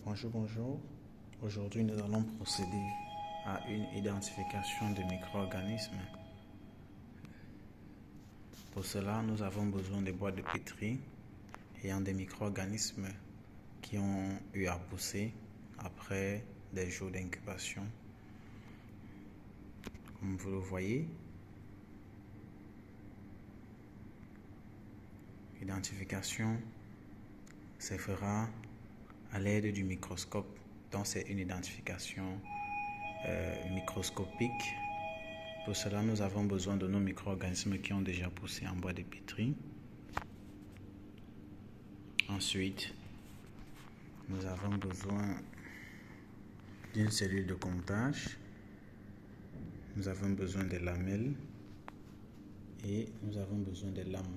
Bonjour, bonjour. Aujourd'hui, nous allons procéder à une identification de micro-organismes. Pour cela, nous avons besoin de boîtes de pétri ayant des micro-organismes qui ont eu à pousser après des jours d'incubation. Comme vous le voyez, l'identification se fera à l'aide du microscope. Donc c'est une identification microscopique. Pour cela, nous avons besoin de nos micro-organismes qui ont déjà poussé en boîte de pétri. Ensuite, nous avons besoin d'une cellule de comptage. Nous avons besoin de lamelles et nous avons besoin de lames.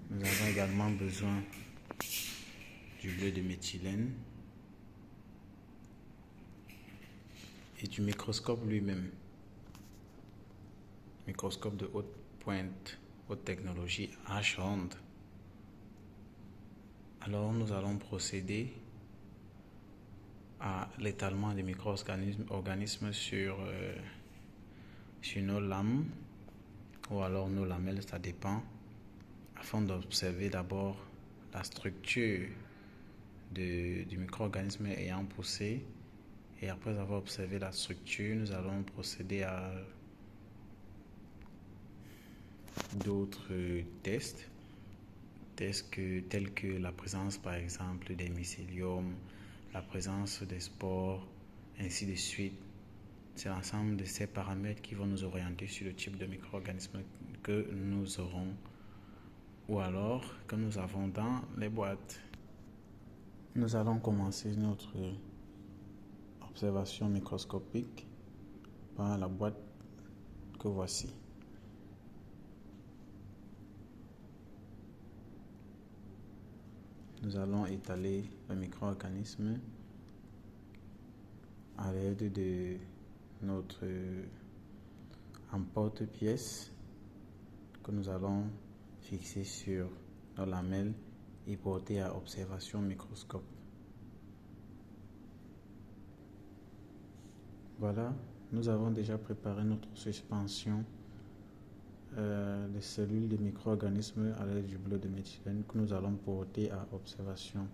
Nous avons également besoin du bleu de méthylène et du microscope lui-même. Microscope de haute pointe, haute technologie H-Ronde. Alors nous allons procéder à l'étalement des micro-organismes sur nos lames ou alors nos lamelles, ça dépend, afin d'observer d'abord la structure du micro-organisme ayant poussé. Et après avoir observé la structure, nous allons procéder à d'autres tests tels que la présence par exemple des mycéliums, la présence des spores, ainsi de suite. C'est l'ensemble de ces paramètres qui vont nous orienter sur le type de micro-organisme que nous aurons ou alors que nous avons dans les boîtes. Nous allons commencer notre observation microscopique par la boîte que voici. Nous allons étaler le micro-organisme à l'aide de notre emporte-pièce que nous allons fixer sur nos lamelles et porter à observation microscope. Voilà, nous avons déjà préparé notre suspension de cellules de micro-organismes à l'aide du bleu de méthylène que nous allons porter à observation.